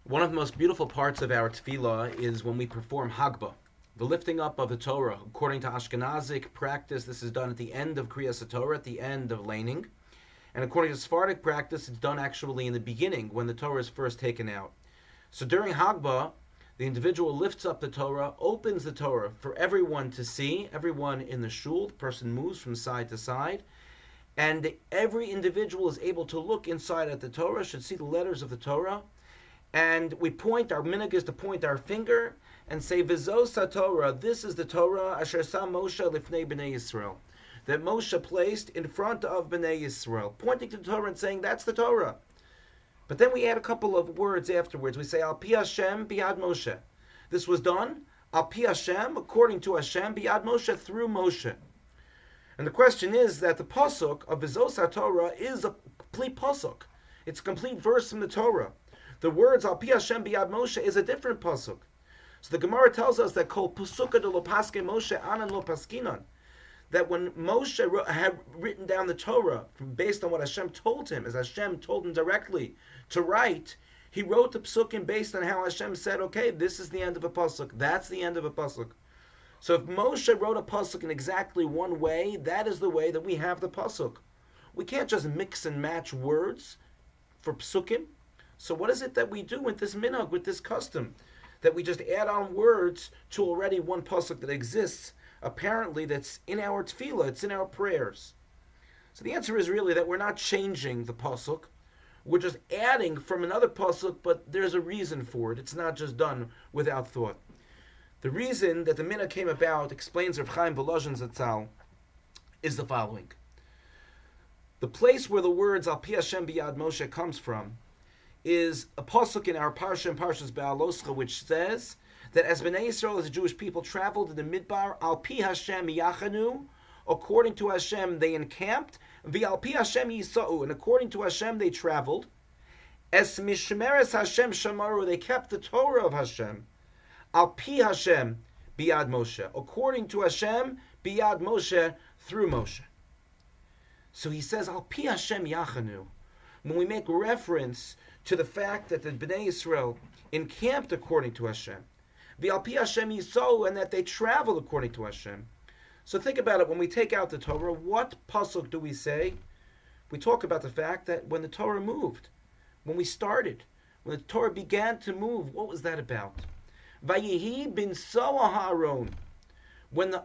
One of the most beautiful parts of our tefillah is when we perform Hagbah, the lifting up of the Torah. According to Ashkenazic practice, this is done at the end of Kriyas Torah, at the end of laning. And according to Sephardic practice, it's done actually in the beginning, when the Torah is first taken out. So during Hagbah, the individual lifts up the Torah, opens the Torah for everyone to see, everyone in the shul. The person moves from side to side, and every individual is able to look inside at the Torah, should see the letters of the Torah. And we point, our minhag is to point our finger and say, V'zos HaTorah, this is the Torah, Asher Sam Moshe Lifnei B'nai Yisrael, that Moshe placed in front of B'nai Yisrael, pointing to the Torah and saying, that's the Torah. But then we add a couple of words afterwards. We say, Al Pi Hashem Biad Moshe. This was done, Al Pi Hashem, according to Hashem, Biad Moshe, through Moshe. And the question is that the pasuk of V'zos HaTorah is a complete pasuk. It's a complete verse from the Torah. The words Al Pi Hashem Biad Moshe is a different pasuk. So the Gemara tells us that Kol Pusuka de Lo Paske Moshe Anan Lo Paskinan, that when Moshe had written down the Torah based on what Hashem told him, as Hashem told him directly to write, he wrote the psukim based on how Hashem said, okay, this is the end of a pasuk, that's the end of a pasuk. So if Moshe wrote a pasuk in exactly one way, that is the way that we have the pasuk. We can't just mix and match words for psukim. So what is it that we do with this minhag, with this custom? That we just add on words to already one pasuk that exists, apparently that's in our tefillah, it's in our prayers. So the answer is really that we're not changing the pasuk, we're just adding from another pasuk, but there's a reason for it. It's not just done without thought. The reason that the minhag came about, explains Rav Chaim Volozhin Zatzal, is the following. The place where the words Al Pi Hashem Biyad Moshe comes from is a pasuk in our Parshas Behhaloscha, which says that as Bnei Yisrael, as the Jewish people, traveled in the Midbar, Al Pi Hashem Yachanu, according to Hashem they encamped, V'Al Pi Hashem Yisa'u, and according to Hashem they traveled. Es Mishmeres Hashem Shamaru, they kept the Torah of Hashem. Al Pi Hashem Biyad Moshe, according to Hashem, Biyad Moshe, through Moshe. So he says Al Pi Hashem Yachanu. When we make reference to the fact that the Bnei Yisrael encamped according to Hashem, V'al Pi Hashem Yisou, and that they traveled according to Hashem. So think about it, when we take out the Torah, what pasuk do we say? We talk about the fact that when the Torah moved, when we started, when the Torah began to move, what was that about? Vayihi bin Soah Ha'aron, when the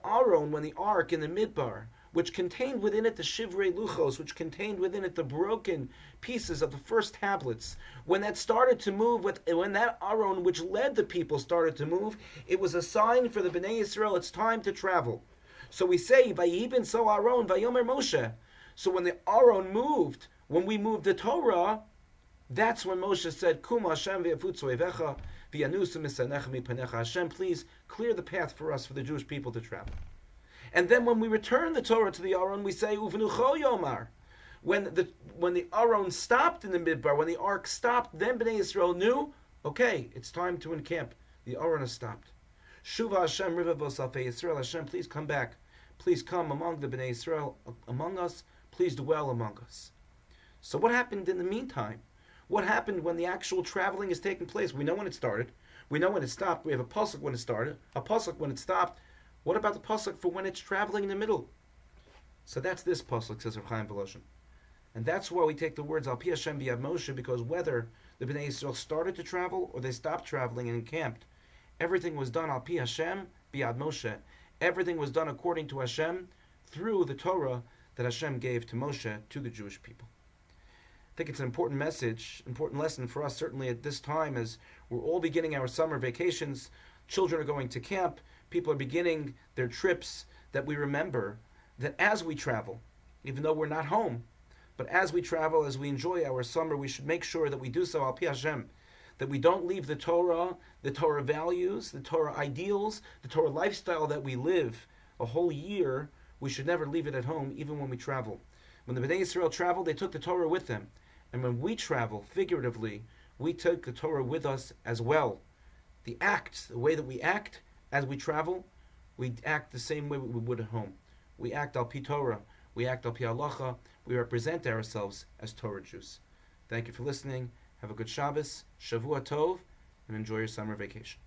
ark in the Midbar, which contained within it the Shivrei Luchos, which contained within it the broken pieces of the first tablets, when that started to move, when that Aron which led the people started to move, it was a sign for the Bnei Yisrael, it's time to travel. So we say, Vayihi bin Soah Aron, Vayomer Moshe. So when the Aron moved, when we moved the Torah, that's when Moshe said, Kum Hashem ve'afutzu evecha v'yanusu misanecha mipanecha. Hashem, please clear the path for us, for the Jewish people to travel. And then when we return the Torah to the Aron, we say, Uvnucho Yomar. When the Aron stopped in the Midbar, when the ark stopped, then Bnei Yisrael knew, okay, it's time to encamp. The Aron has stopped. Shuva Hashem Rivavos Alfei Yisrael. Hashem, please come back. Please come among the Bnei Yisrael, among us. Please dwell among us. So what happened in the meantime? What happened when the actual traveling is taking place? We know when it started. We know when it stopped. We have a pasuk when it started, a pasuk when it stopped. What about the pasuk for when it's traveling in the middle? So that's this pasuk, says Rav Chaim Volozhin. And that's why we take the words Al Pi Hashem B'Yad Moshe, because whether the Bnei Yisrael started to travel or they stopped traveling and encamped, everything was done Al Pi Hashem B'Yad Moshe. Everything was done according to Hashem through the Torah that Hashem gave to Moshe, to the Jewish people. I think it's an important message, important lesson for us, certainly at this time, as we're all beginning our summer vacations. Children are going to camp. People are beginning their trips, that we remember that as we travel, even though we're not home, but as we travel, as we enjoy our summer, we should make sure that we do so Al Pi Hashem, that we don't leave the Torah values, the Torah ideals, the Torah lifestyle that we live a whole year. We should never leave it at home, even when we travel. When the Bnei Yisrael traveled, they took the Torah with them. And when we travel, figuratively, we take the Torah with us as well. The way that we act as we travel, we act the same way we would at home. We act al pi Torah, we act al pi halacha, we represent ourselves as Torah Jews. Thank you for listening. Have Have a good Shabbos, Shavua Tov, and enjoy your summer vacation.